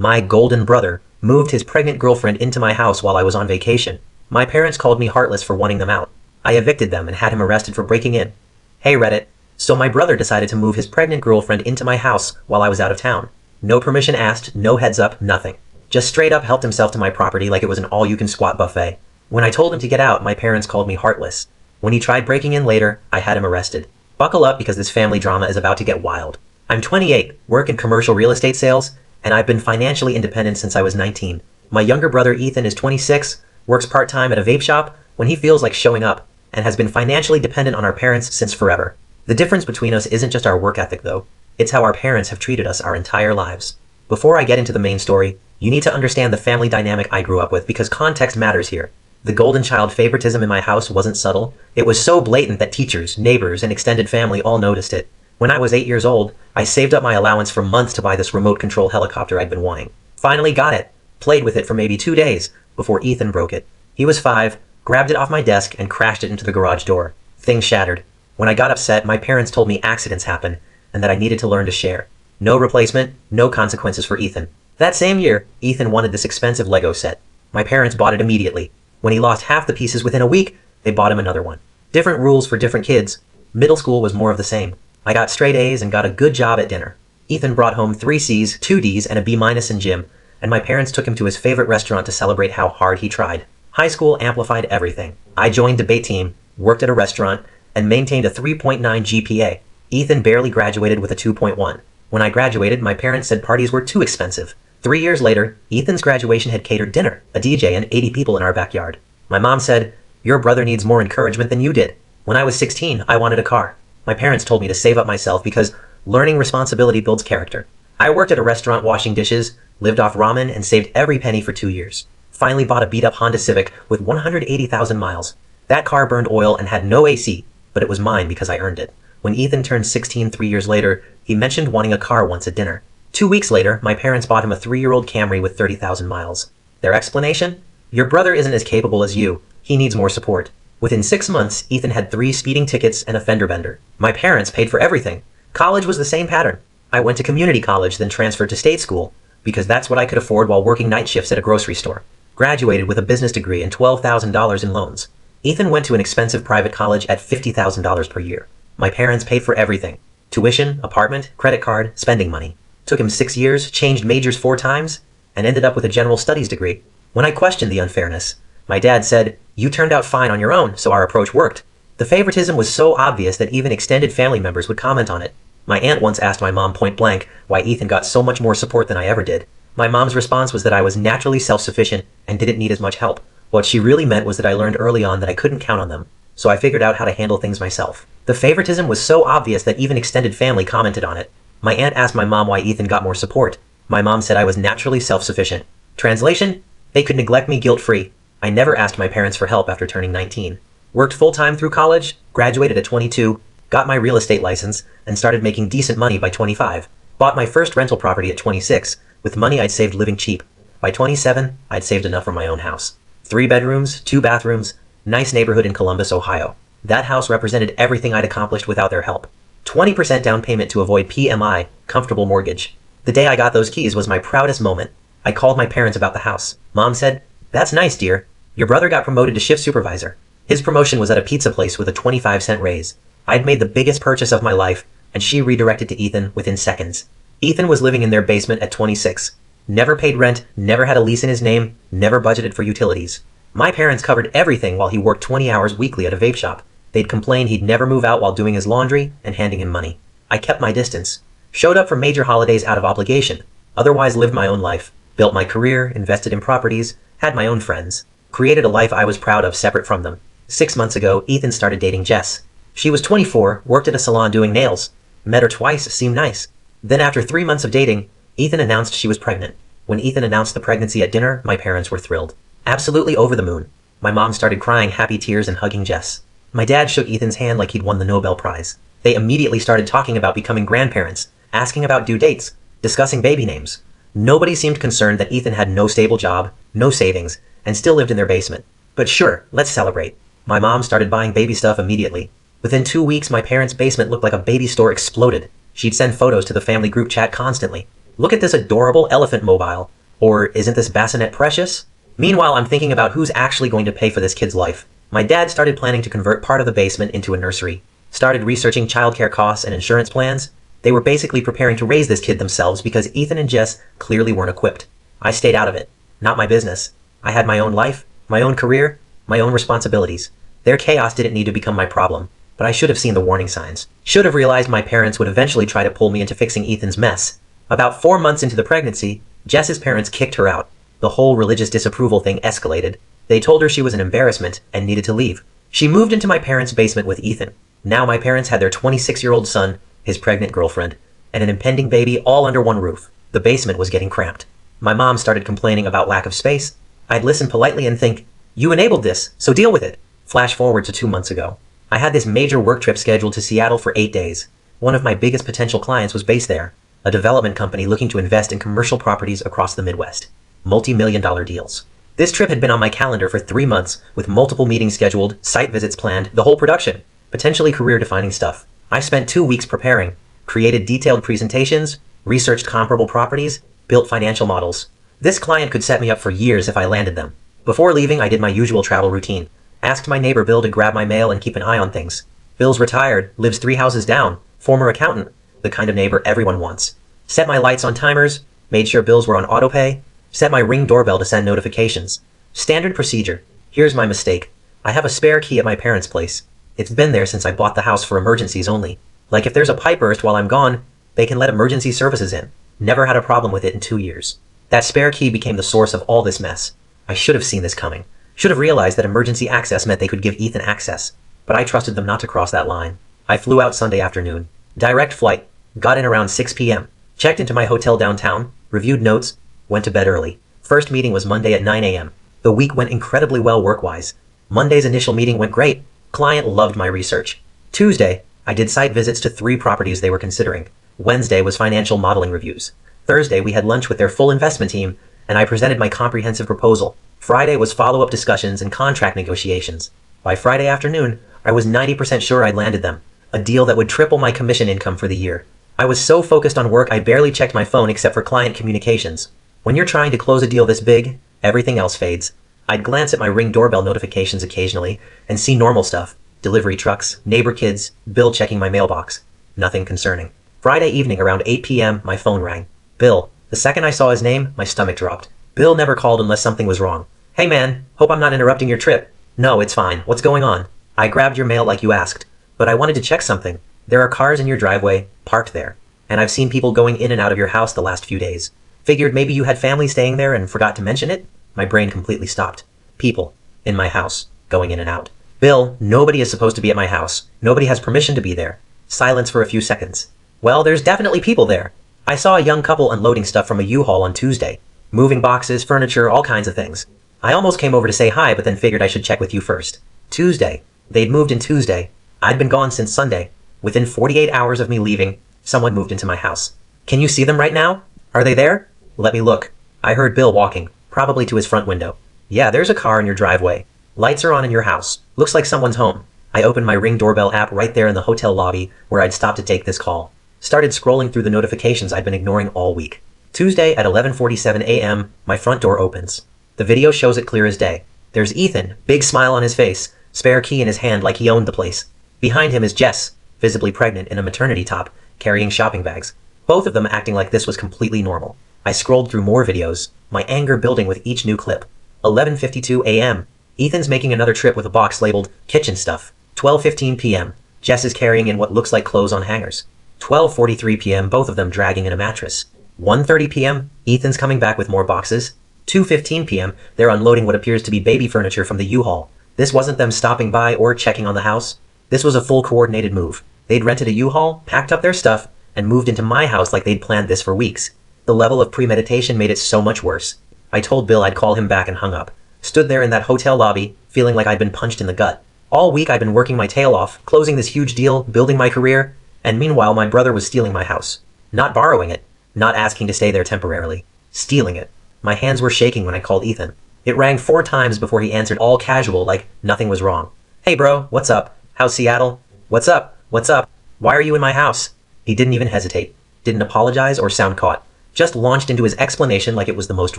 My golden brother moved his pregnant girlfriend into my house while I was on vacation. My parents called me heartless for wanting them out. I evicted them and had him arrested for breaking in. Hey Reddit. So my brother decided to move his pregnant girlfriend into my house while I was out of town. No permission asked, no heads up, nothing. Just straight up helped himself to my property like it was an all-you-can-squat buffet. When I told him to get out, my parents called me heartless. When he tried breaking in later, I had him arrested. Buckle up because this family drama is about to get wild. I'm 28, work in commercial real estate sales, and I've been financially independent since I was 19. My younger brother Ethan is 26, works part-time at a vape shop when he feels like showing up, and has been financially dependent on our parents since forever. The difference between us isn't just our work ethic though, it's how our parents have treated us our entire lives. Before I get into the main story, you need to understand the family dynamic I grew up with because context matters here. The golden child favoritism in my house wasn't subtle. It was so blatant that teachers, neighbors, and extended family all noticed it. When I was 8 years old, I saved up my allowance for months to buy this remote control helicopter I'd been wanting. Finally got it. Played with it for maybe 2 days before Ethan broke it. He was 5, grabbed it off my desk, and crashed it into the garage door. Things shattered. When I got upset, my parents told me accidents happen and that I needed to learn to share. No replacement, no consequences for Ethan. That same year, Ethan wanted this expensive Lego set. My parents bought it immediately. When he lost half the pieces within a week, they bought him another one. Different rules for different kids. Middle school was more of the same. I got straight A's and got a good job at dinner. Ethan brought home 3 C's, 2 D's, and a B- in gym, and my parents took him to his favorite restaurant to celebrate how hard he tried. High school amplified everything. I joined debate team, worked at a restaurant, and maintained a 3.9 GPA. Ethan barely graduated with a 2.1. When I graduated, my parents said parties were too expensive. 3 years later, Ethan's graduation had catered dinner, a DJ, and 80 people in our backyard. My mom said, "Your brother needs more encouragement than you did." When I was 16, I wanted a car. My parents told me to save up myself because learning responsibility builds character. I worked at a restaurant washing dishes, lived off ramen, and saved every penny for 2 years. Finally bought a beat-up Honda Civic with 180,000 miles. That car burned oil and had no AC, but it was mine because I earned it. When Ethan turned 16 3 years later, he mentioned wanting a car once at dinner. 2 weeks later, my parents bought him a 3-year-old Camry with 30,000 miles. Their explanation? Your brother isn't as capable as you. He needs more support. Within 6 months, Ethan had 3 speeding tickets and a fender bender. My parents paid for everything. College was the same pattern. I went to community college, then transferred to state school, because that's what I could afford while working night shifts at a grocery store. Graduated with a business degree and $12,000 in loans. Ethan went to an expensive private college at $50,000 per year. My parents paid for everything. Tuition, apartment, credit card, spending money. Took him 6 years, changed majors 4 times, and ended up with a general studies degree. When I questioned the unfairness, my dad said, "You turned out fine on your own, so our approach worked." The favoritism was so obvious that even extended family members would comment on it. My aunt once asked my mom point blank why Ethan got so much more support than I ever did. My mom's response was that I was naturally self-sufficient and didn't need as much help. What she really meant was that I learned early on that I couldn't count on them, so I figured out how to handle things myself. The favoritism was so obvious that even extended family commented on it. My aunt asked my mom why Ethan got more support. My mom said I was naturally self-sufficient. Translation? They could neglect me guilt-free. I never asked my parents for help after turning 19. Worked full-time through college, graduated at 22, got my real estate license, and started making decent money by 25. Bought my first rental property at 26, with money I'd saved living cheap. By 27, I'd saved enough for my own house. 3 bedrooms, 2 bathrooms, nice neighborhood in Columbus, Ohio. That house represented everything I'd accomplished without their help. 20% down payment to avoid PMI, comfortable mortgage. The day I got those keys was my proudest moment. I called my parents about the house. Mom said, "That's nice, dear. Your brother got promoted to shift supervisor." His promotion was at a pizza place with a 25-cent raise. I'd made the biggest purchase of my life, and she redirected to Ethan within seconds. Ethan was living in their basement at 26. Never paid rent, never had a lease in his name, never budgeted for utilities. My parents covered everything while he worked 20 hours weekly at a vape shop. They'd complain he'd never move out while doing his laundry and handing him money. I kept my distance. Showed up for major holidays out of obligation. Otherwise lived my own life. Built my career, invested in properties, had my own friends. Created a life I was proud of separate from them. 6 months ago, Ethan started dating Jess. She was 24, worked at a salon doing nails. Met her twice, seemed nice. Then after 3 months of dating, Ethan announced she was pregnant. When Ethan announced the pregnancy at dinner, my parents were thrilled. Absolutely over the moon. My mom started crying happy tears and hugging Jess. My dad shook Ethan's hand like he'd won the Nobel Prize. They immediately started talking about becoming grandparents, asking about due dates, discussing baby names. Nobody seemed concerned that Ethan had no stable job, no savings, and still lived in their basement. But sure, let's celebrate. My mom started buying baby stuff immediately. Within 2 weeks, my parents' basement looked like a baby store exploded. She'd send photos to the family group chat constantly. Look at this adorable elephant mobile. Or isn't this bassinet precious? Meanwhile, I'm thinking about who's actually going to pay for this kid's life. My dad started planning to convert part of the basement into a nursery. Started researching childcare costs and insurance plans. They were basically preparing to raise this kid themselves because Ethan and Jess clearly weren't equipped. I stayed out of it. Not my business. I had my own life, my own career, my own responsibilities. Their chaos didn't need to become my problem, but I should have seen the warning signs. Should have realized my parents would eventually try to pull me into fixing Ethan's mess. About 4 months into the pregnancy, Jess's parents kicked her out. The whole religious disapproval thing escalated. They told her she was an embarrassment and needed to leave. She moved into my parents' basement with Ethan. Now my parents had their 26-year-old son, his pregnant girlfriend, and an impending baby all under one roof. The basement was getting cramped. My mom started complaining about lack of space. I'd listen politely and think, "You enabled this, so deal with it." Flash forward to 2 months ago. I had this major work trip scheduled to Seattle for 8 days. One of my biggest potential clients was based there, a development company looking to invest in commercial properties across the Midwest. Multi-million-dollar deals. This trip had been on my calendar for 3 months, with multiple meetings scheduled, site visits planned, the whole production. Potentially career-defining stuff. I spent 2 weeks preparing, created detailed presentations, researched comparable properties, built financial models. This client could set me up for years if I landed them. Before leaving, I did my usual travel routine. Asked my neighbor Bill to grab my mail and keep an eye on things. Bill's retired, lives 3 houses down, former accountant, the kind of neighbor everyone wants. Set my lights on timers, made sure bills were on autopay, set my Ring doorbell to send notifications. Standard procedure. Here's my mistake. I have a spare key at my parents' place. It's been there since I bought the house for emergencies only. Like if there's a pipe burst while I'm gone, they can let emergency services in. Never had a problem with it in 2 years. That spare key became the source of all this mess. I should have seen this coming. Should have realized that emergency access meant they could give Ethan access. But I trusted them not to cross that line. I flew out Sunday afternoon. Direct flight. Got in around 6 p.m. Checked into my hotel downtown. Reviewed notes. Went to bed early. First meeting was Monday at 9 a.m. The week went incredibly well work-wise. Monday's initial meeting went great. Client loved my research. Tuesday, I did site visits to 3 properties they were considering. Wednesday was financial modeling reviews. Thursday, we had lunch with their full investment team, and I presented my comprehensive proposal. Friday was follow-up discussions and contract negotiations. By Friday afternoon, I was 90% sure I'd landed them, a deal that would triple my commission income for the year. I was so focused on work I barely checked my phone except for client communications. When you're trying to close a deal this big, everything else fades. I'd glance at my Ring doorbell notifications occasionally and see normal stuff. Delivery trucks, neighbor kids, Bill checking my mailbox. Nothing concerning. Friday evening around 8 p.m., my phone rang. Bill. The second I saw his name, my stomach dropped. Bill never called unless something was wrong. "Hey man, hope I'm not interrupting your trip." "No, it's fine. What's going on?" "I grabbed your mail like you asked, but I wanted to check something. There are cars in your driveway, parked there, and I've seen people going in and out of your house the last few days. Figured maybe you had family staying there and forgot to mention it?" My brain completely stopped. People. In my house. Going in and out. "Bill, nobody is supposed to be at my house. Nobody has permission to be there." Silence for a few seconds. "Well, there's definitely people there. I saw a young couple unloading stuff from a U-Haul on Tuesday. Moving boxes, furniture, all kinds of things. I almost came over to say hi, but then figured I should check with you first." Tuesday. They'd moved in Tuesday. I'd been gone since Sunday. Within 48 hours of me leaving, someone moved into my house. "Can you see them right now? Are they there?" "Let me look." I heard Bill walking, probably to his front window. "Yeah, there's a car in your driveway. Lights are on in your house. Looks like someone's home." I opened my Ring doorbell app right there in the hotel lobby where I'd stopped to take this call. Started scrolling through the notifications I'd been ignoring all week. Tuesday at 11:47 a.m., my front door opens. The video shows it clear as day. There's Ethan, big smile on his face, spare key in his hand like he owned the place. Behind him is Jess, visibly pregnant in a maternity top, carrying shopping bags. Both of them acting like this was completely normal. I scrolled through more videos, my anger building with each new clip. 11:52 a.m. Ethan's making another trip with a box labeled kitchen stuff. 12:15 p.m. Jess is carrying in what looks like clothes on hangers. 12:43 p.m. both of them dragging in a mattress. 1:30 p.m. Ethan's coming back with more boxes. 2:15 p.m. they're unloading what appears to be baby furniture from the U-Haul. This wasn't them stopping by or checking on the house. This was a full coordinated move. They'd rented a U-Haul, packed up their stuff, and moved into my house like they'd planned this for weeks. The level of premeditation made it so much worse. I told Bill I'd call him back and hung up. Stood there in that hotel lobby, feeling like I'd been punched in the gut. All week I'd been working my tail off, closing this huge deal, building my career, and meanwhile my brother was stealing my house. Not borrowing it, not asking to stay there temporarily. Stealing it. My hands were shaking when I called Ethan. It rang 4 times before he answered all casual like nothing was wrong. "Hey bro, what's up? How's Seattle? What's up? What's up? Why are you in my house?" He didn't even hesitate. Didn't apologize or sound caught. Just launched into his explanation like it was the most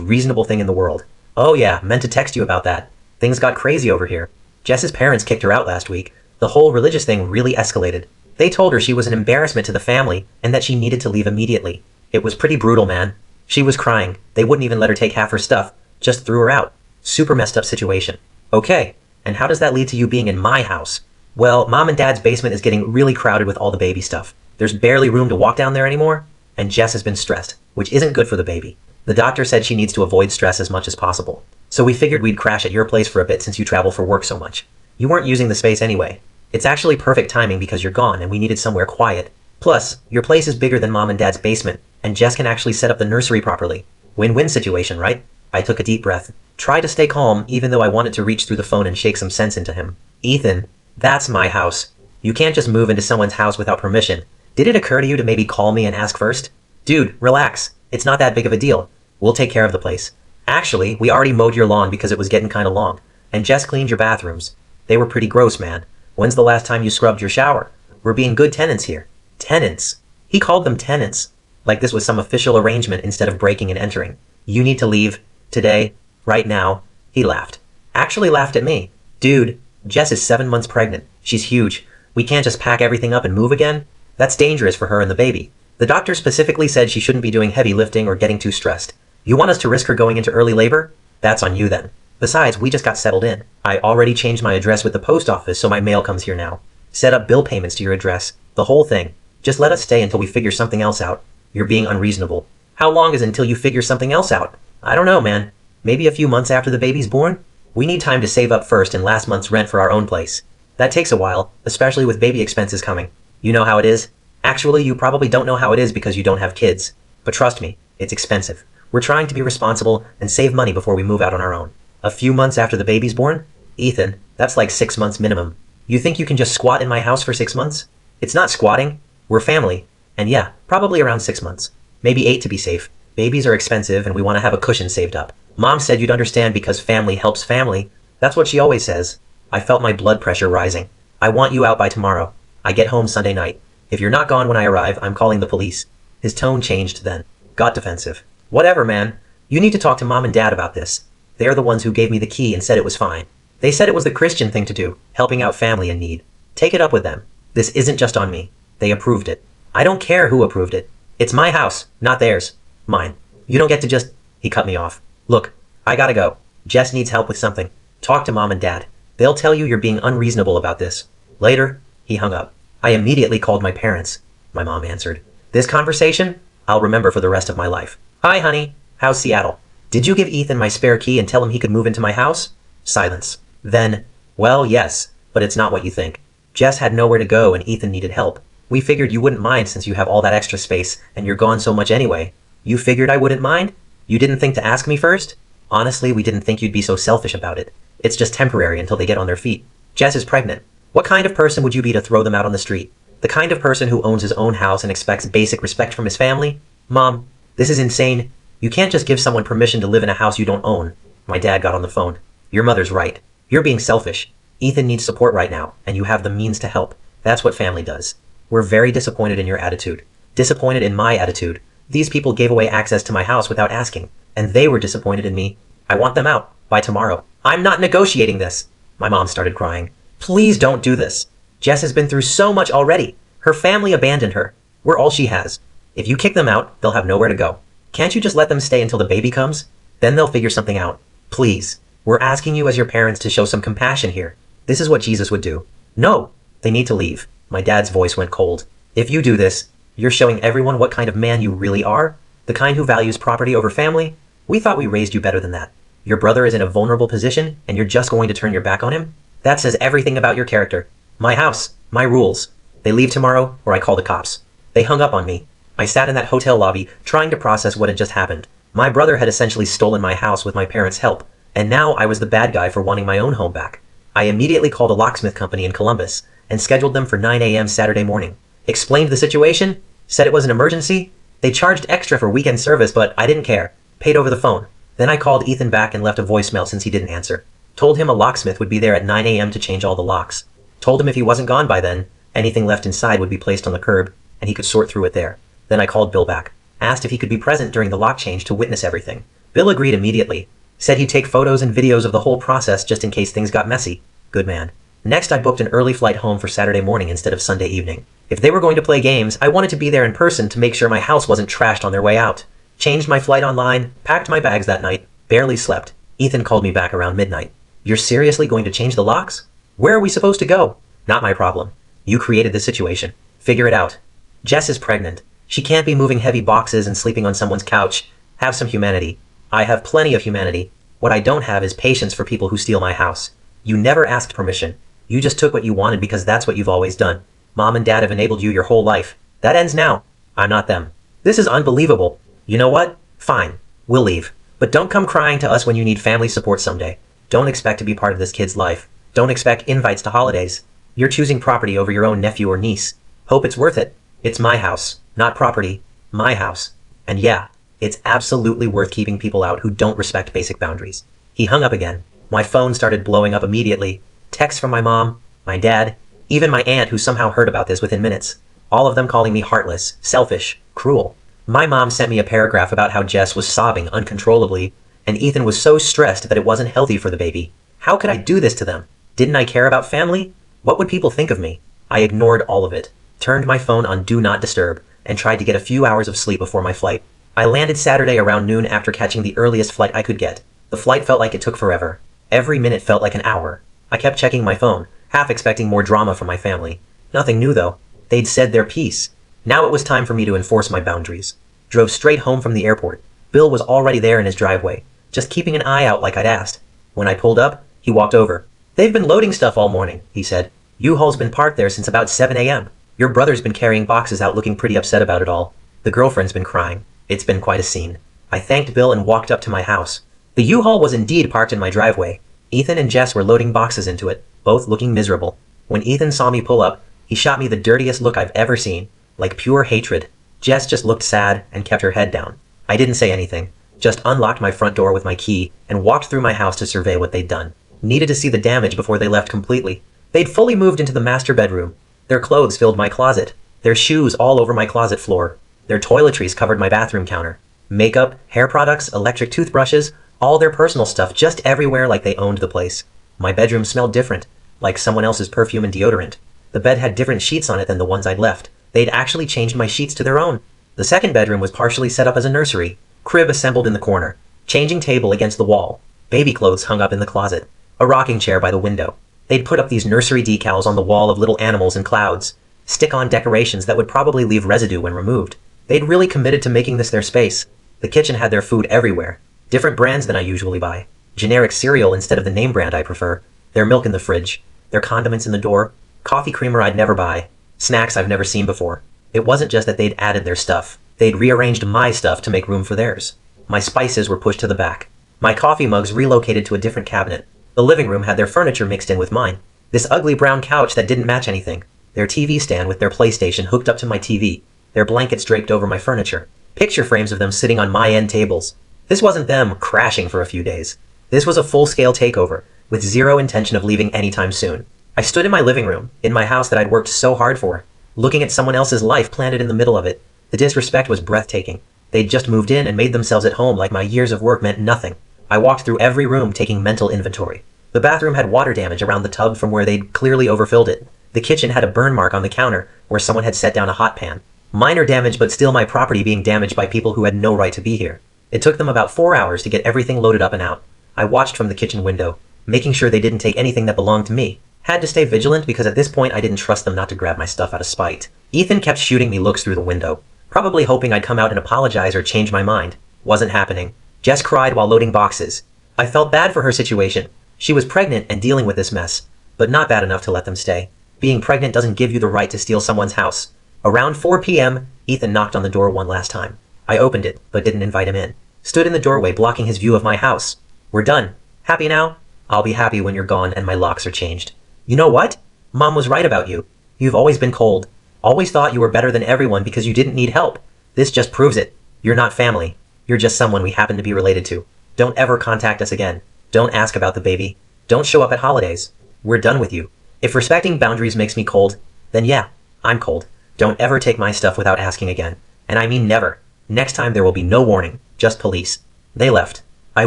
reasonable thing in the world. Oh yeah, meant to text you about that. Things got crazy over here. Jess's parents kicked her out last week. The whole religious thing really escalated. They told her she was an embarrassment to the family and that she needed to leave immediately. It was pretty brutal, man. She was crying. They wouldn't even let her take half her stuff. Just threw her out. Super messed up situation. Okay, and how does that lead to you being in my house? Well, Mom and Dad's basement is getting really crowded with all the baby stuff. There's barely room to walk down there anymore, and Jess has been stressed, which isn't good for the baby. The doctor said she needs to avoid stress as much as possible. So we figured we'd crash at your place for a bit since you travel for work so much. You weren't using the space anyway. It's actually perfect timing because you're gone and we needed somewhere quiet. Plus, your place is bigger than Mom and Dad's basement, and Jess can actually set up the nursery properly. Win-win situation, right? I took a deep breath. Tried to stay calm even though I wanted to reach through the phone and shake some sense into him. Ethan, that's my house. You can't just move into someone's house without permission. Did it occur to you to maybe call me and ask first? Dude, relax. It's not that big of a deal. We'll take care of the place. Actually, we already mowed your lawn because it was getting kinda long. And Jess cleaned your bathrooms. They were pretty gross, man. When's the last time you scrubbed your shower? We're being good tenants here. Tenants. He called them tenants. Like this was some official arrangement instead of breaking and entering. You need to leave. Today. Right now. He laughed. Actually laughed at me. Dude, Jess is 7 months pregnant. She's huge. We can't just pack everything up and move again. That's dangerous for her and the baby. The doctor specifically said she shouldn't be doing heavy lifting or getting too stressed. You want us to risk her going into early labor? That's on you then. Besides, we just got settled in. I already changed my address with the post office so my mail comes here now. Set up bill payments to your address. The whole thing. Just let us stay until we figure something else out. You're being unreasonable. How long is it until you figure something else out? I don't know, man. Maybe a few months after the baby's born? We need time to save up first and last month's rent for our own place. That takes a while, especially with baby expenses coming. You know how it is? Actually, you probably don't know how it is because you don't have kids. But trust me, it's expensive. We're trying to be responsible and save money before we move out on our own. A few months after the baby's born? Ethan, that's like 6 months minimum. You think you can just squat in my house for 6 months? It's not squatting. We're family. And yeah, probably around 6 months. Maybe 8 to be safe. Babies are expensive and we want to have a cushion saved up. Mom said you'd understand because family helps family. That's what she always says. I felt my blood pressure rising. I want you out by tomorrow. I get home Sunday night. If you're not gone when I arrive, I'm calling the police. His tone changed then. Got defensive. Whatever, man. You need to talk to Mom and Dad about this. They're the ones who gave me the key and said it was fine. They said it was the Christian thing to do, helping out family in need. Take it up with them. This isn't just on me. They approved it. I don't care who approved it. It's my house, not theirs. Mine. You don't get to just... He cut me off. Look, I gotta go. Jess needs help with something. Talk to Mom and Dad. They'll tell you you're being unreasonable about this. Later, he hung up. I immediately called my parents. My mom answered. This conversation, I'll remember for the rest of my life. Hi, honey. How's Seattle? Did you give Ethan my spare key and tell him he could move into my house? Silence. Then, well, yes, but it's not what you think. Jess had nowhere to go and Ethan needed help. We figured you wouldn't mind since you have all that extra space and you're gone so much anyway. You figured I wouldn't mind? You didn't think to ask me first? Honestly, we didn't think you'd be so selfish about it. It's just temporary until they get on their feet. Jess is pregnant. What kind of person would you be to throw them out on the street? The kind of person who owns his own house and expects basic respect from his family? Mom, this is insane. You can't just give someone permission to live in a house you don't own. My dad got on the phone. Your mother's right. You're being selfish. Ethan needs support right now, and you have the means to help. That's what family does. We're very disappointed in your attitude. Disappointed in my attitude. These people gave away access to my house without asking, and they were disappointed in me. I want them out. By tomorrow. I'm not negotiating this. My mom started crying. Please don't do this. Jess has been through so much already. Her family abandoned her. We're all she has. If you kick them out, they'll have nowhere to go. Can't you just let them stay until the baby comes? Then they'll figure something out. Please. We're asking you as your parents to show some compassion here. This is what Jesus would do. No. They need to leave. My dad's voice went cold. If you do this, you're showing everyone what kind of man you really are. The kind who values property over family. We thought we raised you better than that. Your brother is in a vulnerable position, and you're just going to turn your back on him? That says everything about your character. My house. My rules. They leave tomorrow, or I call the cops. They hung up on me. I sat in that hotel lobby, trying to process what had just happened. My brother had essentially stolen my house with my parents' help, and now I was the bad guy for wanting my own home back. I immediately called a locksmith company in Columbus, and scheduled them for 9 a.m. Saturday morning. Explained the situation, said it was an emergency. They charged extra for weekend service, but I didn't care. Paid over the phone. Then I called Ethan back and left a voicemail since he didn't answer. Told him a locksmith would be there at 9 a.m. to change all the locks. Told him if he wasn't gone by then, anything left inside would be placed on the curb, and he could sort through it there. Then I called Bill back. asked if he could be present during the lock change to witness everything. Bill agreed immediately, said he'd take photos and videos of the whole process just in case things got messy. Good man. Next, I booked an early flight home for Saturday morning instead of Sunday evening. If they were going to play games, I wanted to be there in person to make sure my house wasn't trashed on their way out. Changed my flight online, packed my bags that night, barely slept. Ethan called me back around midnight. You're seriously going to change the locks? Where are we supposed to go? Not my problem. You created this situation. Figure it out. Jess is pregnant. She can't be moving heavy boxes and sleeping on someone's couch. Have some humanity. I have plenty of humanity. What I don't have is patience for people who steal my house. You never asked permission. You just took what you wanted because that's what you've always done. Mom and Dad have enabled you your whole life. That ends now. I'm not them. This is unbelievable. You know what? Fine. We'll leave. But don't come crying to us when you need family support someday. Don't expect to be part of this kid's life. Don't expect invites to holidays. You're choosing property over your own nephew or niece. Hope it's worth it. It's my house, not property. My house. And yeah, it's absolutely worth keeping people out who don't respect basic boundaries. He hung up again. My phone started blowing up immediately. Texts from my mom, my dad, even my aunt who somehow heard about this within minutes. All of them calling me heartless, selfish, cruel. My mom sent me a paragraph about how Jess was sobbing uncontrollably, and Ethan was so stressed that it wasn't healthy for the baby. How could I do this to them? Didn't I care about family? What would people think of me? I ignored all of it, turned my phone on Do Not Disturb, and tried to get a few hours of sleep before my flight. I landed Saturday around noon after catching the earliest flight I could get. The flight felt like it took forever. Every minute felt like an hour. I kept checking my phone, half expecting more drama from my family. Nothing new though. They'd said their piece. Now it was time for me to enforce my boundaries. Drove straight home from the airport. Bill was already there in his driveway, just keeping an eye out like I'd asked. When I pulled up, he walked over. They've been loading stuff all morning, he said. U-Haul's been parked there since about 7 a.m. Your brother's been carrying boxes out looking pretty upset about it all. The girlfriend's been crying. It's been quite a scene. I thanked Bill and walked up to my house. The U-Haul was indeed parked in my driveway. Ethan and Jess were loading boxes into it, both looking miserable. When Ethan saw me pull up, he shot me the dirtiest look I've ever seen, like pure hatred. Jess just looked sad and kept her head down. I didn't say anything, just unlocked my front door with my key and walked through my house to survey what they'd done. Needed to see the damage before they left completely. They'd fully moved into the master bedroom. Their clothes filled my closet. Their shoes all over my closet floor. Their toiletries covered my bathroom counter. Makeup, hair products, electric toothbrushes, all their personal stuff just everywhere like they owned the place. My bedroom smelled different, like someone else's perfume and deodorant. The bed had different sheets on it than the ones I'd left. They'd actually changed my sheets to their own. The second bedroom was partially set up as a nursery. Crib assembled in the corner. Changing table against the wall. Baby clothes hung up in the closet. A rocking chair by the window. They'd put up these nursery decals on the wall of little animals and clouds. Stick-on decorations that would probably leave residue when removed. They'd really committed to making this their space. The kitchen had their food everywhere. Different brands than I usually buy. Generic cereal instead of the name brand I prefer. Their milk in the fridge. Their condiments in the door. Coffee creamer I'd never buy. Snacks I've never seen before. It wasn't just that they'd added their stuff. They'd rearranged my stuff to make room for theirs. My spices were pushed to the back. My coffee mugs relocated to a different cabinet. The living room had their furniture mixed in with mine. This ugly brown couch that didn't match anything. Their TV stand with their PlayStation hooked up to my TV. Their blankets draped over my furniture. Picture frames of them sitting on my end tables. This wasn't them crashing for a few days. This was a full-scale takeover, with zero intention of leaving anytime soon. I stood in my living room, in my house that I'd worked so hard for, looking at someone else's life planted in the middle of it. The disrespect was breathtaking. They'd just moved in and made themselves at home like my years of work meant nothing. I walked through every room taking mental inventory. The bathroom had water damage around the tub from where they'd clearly overfilled it. The kitchen had a burn mark on the counter where someone had set down a hot pan. Minor damage, but still my property being damaged by people who had no right to be here. It took them about 4 hours to get everything loaded up and out. I watched from the kitchen window, making sure they didn't take anything that belonged to me. Had to stay vigilant because at this point I didn't trust them not to grab my stuff out of spite. Ethan kept shooting me looks through the window, probably hoping I'd come out and apologize or change my mind. Wasn't happening. Jess cried while loading boxes. I felt bad for her situation. She was pregnant and dealing with this mess, but not bad enough to let them stay. Being pregnant doesn't give you the right to steal someone's house. Around 4 p.m., Ethan knocked on the door one last time. I opened it, but didn't invite him in. Stood in the doorway blocking his view of my house. We're done. Happy now? I'll be happy when you're gone and my locks are changed. You know what? Mom was right about you. You've always been cold. Always thought you were better than everyone because you didn't need help. This just proves it. You're not family. You're just someone we happen to be related to. Don't ever contact us again. Don't ask about the baby. Don't show up at holidays. We're done with you. If respecting boundaries makes me cold, then yeah, I'm cold. Don't ever take my stuff without asking again. And I mean never. Next time there will be no warning, just police. They left. I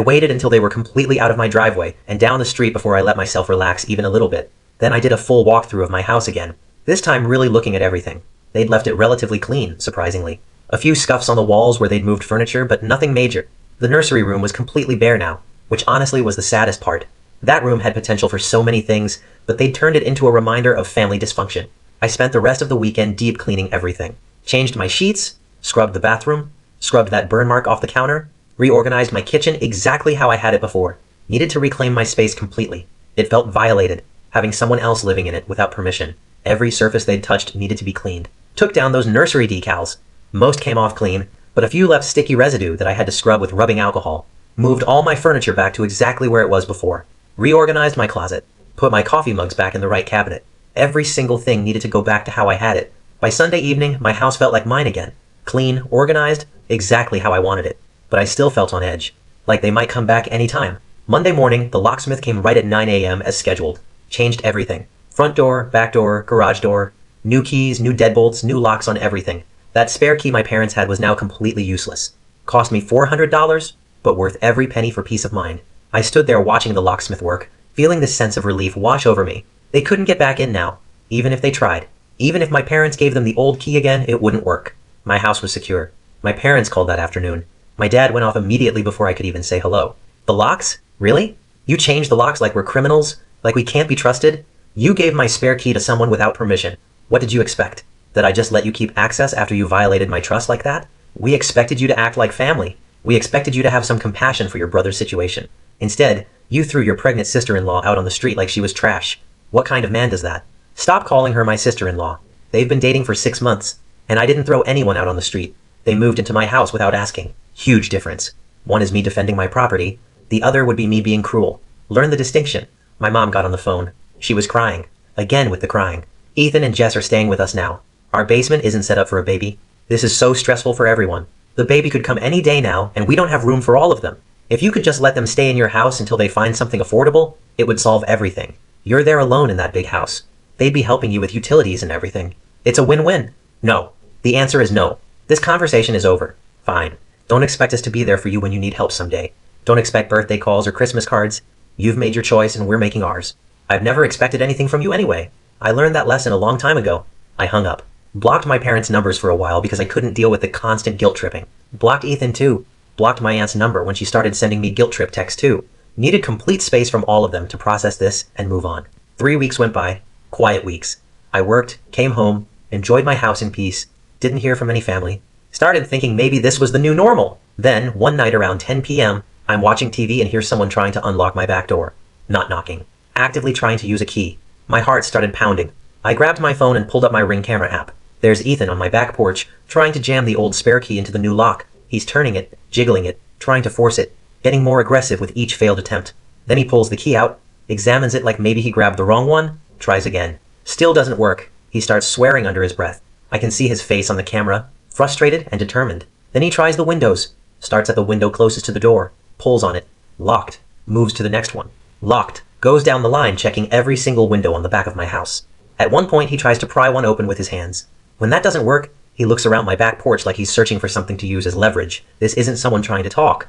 waited until they were completely out of my driveway and down the street before I let myself relax even a little bit. Then I did a full walkthrough of my house again, this time really looking at everything. They'd left it relatively clean, surprisingly. A few scuffs on the walls where they'd moved furniture, but nothing major. The nursery room was completely bare now, which honestly was the saddest part. That room had potential for so many things, but they'd turned it into a reminder of family dysfunction. I spent the rest of the weekend deep cleaning everything. Changed my sheets, scrubbed the bathroom, scrubbed that burn mark off the counter, reorganized my kitchen exactly how I had it before. Needed to reclaim my space completely. It felt violated, having someone else living in it without permission. Every surface they'd touched needed to be cleaned. Took down those nursery decals. Most came off clean, but a few left sticky residue that I had to scrub with rubbing alcohol. Moved all my furniture back to exactly where it was before. Reorganized my closet. Put my coffee mugs back in the right cabinet. Every single thing needed to go back to how I had it. By Sunday evening, my house felt like mine again. Clean, organized, exactly how I wanted it. But I still felt on edge. Like they might come back any time. Monday morning, the locksmith came right at 9 a.m. as scheduled. Changed everything. Front door, back door, garage door. New keys, new deadbolts, new locks on everything. That spare key my parents had was now completely useless. Cost me $400, but worth every penny for peace of mind. I stood there watching the locksmith work, feeling this sense of relief wash over me. They couldn't get back in now, even if they tried. Even if my parents gave them the old key again, it wouldn't work. My house was secure. My parents called that afternoon. My dad went off immediately before I could even say hello. The locks? Really? You changed the locks like we're criminals? Like we can't be trusted? You gave my spare key to someone without permission. What did you expect? That I just let you keep access after you violated my trust like that? We expected you to act like family. We expected you to have some compassion for your brother's situation. Instead, you threw your pregnant sister-in-law out on the street like she was trash. What kind of man does that? Stop calling her my sister-in-law. They've been dating for 6 months, and I didn't throw anyone out on the street. They moved into my house without asking. Huge difference. One is me defending my property. The other would be me being cruel. Learn the distinction. My mom got on the phone. She was crying. Again with the crying. Ethan and Jess are staying with us now. Our basement isn't set up for a baby. This is so stressful for everyone. The baby could come any day now, and we don't have room for all of them. If you could just let them stay in your house until they find something affordable, it would solve everything. You're there alone in that big house. They'd be helping you with utilities and everything. It's a win-win. No. The answer is no. This conversation is over. Fine. Don't expect us to be there for you when you need help someday. Don't expect birthday calls or Christmas cards. You've made your choice and we're making ours. I've never expected anything from you anyway. I learned that lesson a long time ago. I hung up. Blocked my parents' numbers for a while because I couldn't deal with the constant guilt tripping. Blocked Ethan too. Blocked my aunt's number when she started sending me guilt trip texts too. Needed complete space from all of them to process this and move on. 3 weeks went by. Quiet weeks. I worked, came home, enjoyed my house in peace, didn't hear from any family. Started thinking maybe this was the new normal. Then, one night around 10 p.m., I'm watching TV and hear someone trying to unlock my back door. Not knocking. Actively trying to use a key. My heart started pounding. I grabbed my phone and pulled up my Ring camera app. There's Ethan on my back porch, trying to jam the old spare key into the new lock. He's turning it, jiggling it, trying to force it, getting more aggressive with each failed attempt. Then he pulls the key out, examines it like maybe he grabbed the wrong one, tries again. Still doesn't work. He starts swearing under his breath. I can see his face on the camera, frustrated and determined. Then he tries the windows, starts at the window closest to the door, pulls on it, locked, moves to the next one, locked, goes down the line checking every single window on the back of my house. At one point he tries to pry one open with his hands. When that doesn't work, he looks around my back porch like he's searching for something to use as leverage. This isn't someone trying to talk.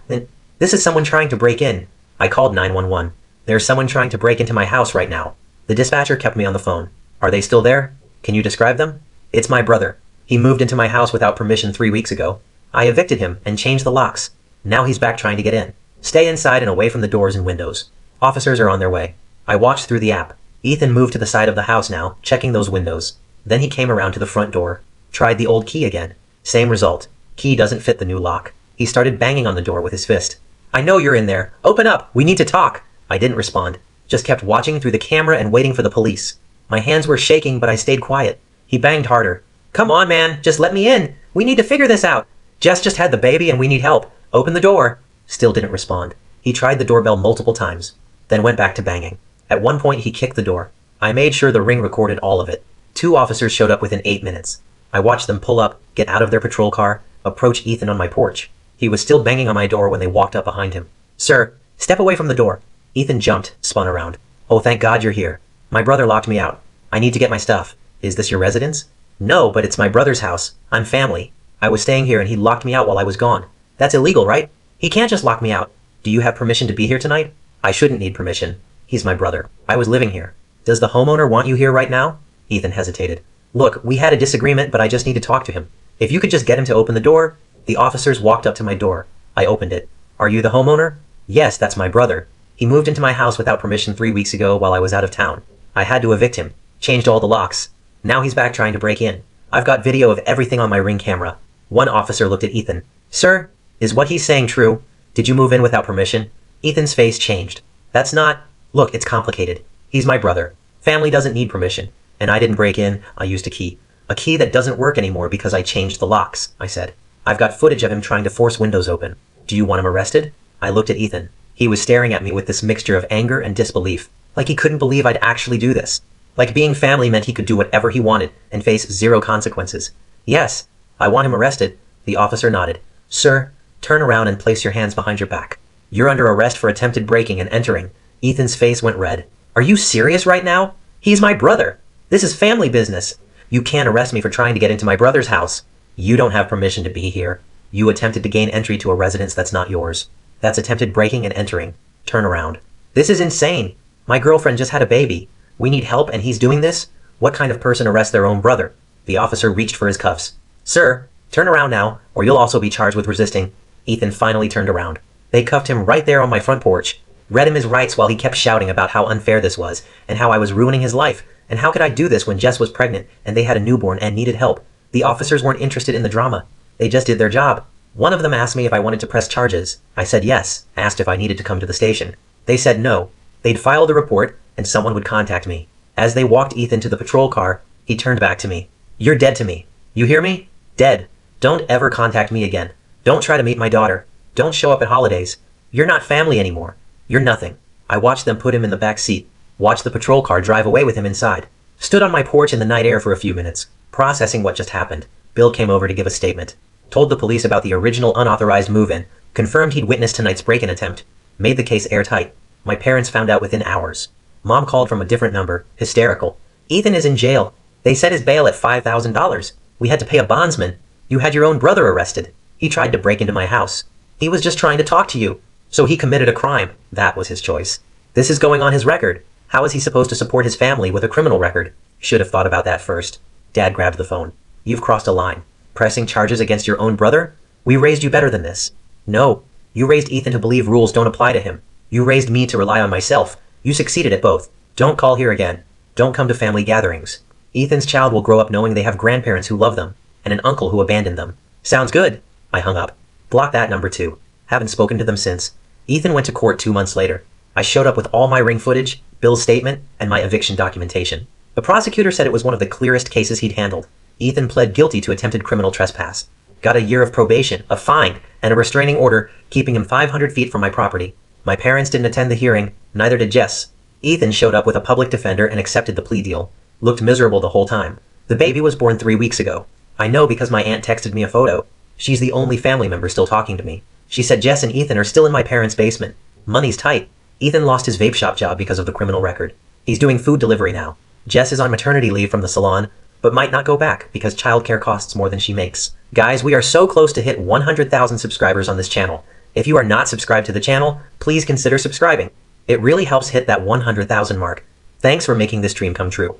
This is someone trying to break in. I called 911. There's someone trying to break into my house right now. The dispatcher kept me on the phone. Are they still there? Can you describe them? It's my brother. He moved into my house without permission 3 weeks ago. I evicted him and changed the locks. Now he's back trying to get in. Stay inside and away from the doors and windows. Officers are on their way. I watched through the app. Ethan moved to the side of the house now, checking those windows. Then he came around to the front door. Tried the old key again. Same result. Key doesn't fit the new lock. He started banging on the door with his fist. I know you're in there. Open up. We need to talk. I didn't respond. Just kept watching through the camera and waiting for the police. My hands were shaking, but I stayed quiet. He banged harder. Come on, man. Just let me in. We need to figure this out. Jess just had the baby and we need help. Open the door. Still didn't respond. He tried the doorbell multiple times, then went back to banging. At one point, he kicked the door. I made sure the Ring recorded all of it. 2 officers showed up within 8 minutes. I watched them pull up, get out of their patrol car, approach Ethan on my porch. He was still banging on my door when they walked up behind him. Sir, step away from the door. Ethan jumped, spun around. Oh, thank God you're here. My brother locked me out. I need to get my stuff. Is this your residence? No, but it's my brother's house. I'm family. I was staying here and he locked me out while I was gone. That's illegal, right? He can't just lock me out. Do you have permission to be here tonight? I shouldn't need permission. He's my brother. I was living here. Does the homeowner want you here right now? Ethan hesitated. Look, we had a disagreement, but I just need to talk to him. If you could just get him to open the door. The officers walked up to my door. I opened it. Are you the homeowner? Yes, that's my brother. He moved into my house without permission 3 weeks ago while I was out of town. I had to evict him. Changed all the locks. Now he's back trying to break in. I've got video of everything on my Ring camera. One officer looked at Ethan. Sir, is what he's saying true? Did you move in without permission? Ethan's face changed. That's not... Look, it's complicated. He's my brother. Family doesn't need permission. And I didn't break in, I used a key. A key that doesn't work anymore because I changed the locks, I said. I've got footage of him trying to force windows open. Do you want him arrested? I looked at Ethan. He was staring at me with this mixture of anger and disbelief. Like he couldn't believe I'd actually do this. Like being family meant he could do whatever he wanted and face zero consequences. Yes, I want him arrested. The officer nodded. Sir, turn around and place your hands behind your back. You're under arrest for attempted breaking and entering. Ethan's face went red. Are you serious right now? He's my brother. This is family business. You can't arrest me for trying to get into my brother's house. You don't have permission to be here. You attempted to gain entry to a residence that's not yours. That's attempted breaking and entering. Turn around. This is insane. My girlfriend just had a baby. We need help and he's doing this? What kind of person arrests their own brother? The officer reached for his cuffs. Sir, turn around now, or you'll also be charged with resisting. Ethan finally turned around. They cuffed him right there on my front porch. Read him his rights while he kept shouting about how unfair this was, and how I was ruining his life, and how could I do this when Jess was pregnant and they had a newborn and needed help. The officers weren't interested in the drama. They just did their job. One of them asked me if I wanted to press charges. I said yes, asked if I needed to come to the station. They said no. They'd file the report, and someone would contact me. As they walked Ethan to the patrol car, he turned back to me. You're dead to me. You hear me? Dead. Don't ever contact me again. Don't try to meet my daughter. Don't show up at holidays. You're not family anymore. You're nothing. I watched them put him in the back seat. Watched the patrol car drive away with him inside. Stood on my porch in the night air for a few minutes, processing what just happened. Bill came over to give a statement. Told the police about the original unauthorized move-in. Confirmed he'd witnessed tonight's break-in attempt. Made the case airtight. My parents found out within hours. Mom called from a different number, hysterical. Ethan is in jail. They set his bail at $5,000. We had to pay a bondsman. You had your own brother arrested. He tried to break into my house. He was just trying to talk to you. So he committed a crime. That was his choice. This is going on his record. How is he supposed to support his family with a criminal record? Should have thought about that first. Dad grabbed the phone. You've crossed a line. Pressing charges against your own brother? We raised you better than this. No. You raised Ethan to believe rules don't apply to him. You raised me to rely on myself. You succeeded at both. Don't call here again. Don't come to family gatherings. Ethan's child will grow up knowing they have grandparents who love them, and an uncle who abandoned them. Sounds good. I hung up. Block that number too. Haven't spoken to them since. Ethan went to court 2 months later. I showed up with all my Ring footage, Bill's statement, and my eviction documentation. The prosecutor said it was one of the clearest cases he'd handled. Ethan pled guilty to attempted criminal trespass. Got a year of probation, a fine, and a restraining order, keeping him 500 feet from my property. My parents didn't attend the hearing, neither did Jess. Ethan showed up with a public defender and accepted the plea deal. Looked miserable the whole time. The baby was born 3 weeks ago. I know because my aunt texted me a photo. She's the only family member still talking to me. She said Jess and Ethan are still in my parents' basement. Money's tight. Ethan lost his vape shop job because of the criminal record. He's doing food delivery now. Jess is on maternity leave from the salon, but might not go back because childcare costs more than she makes. Guys, we are so close to hit 100,000 subscribers on this channel. If you are not subscribed to the channel, please consider subscribing. It really helps hit that 100,000 mark. Thanks for making this dream come true.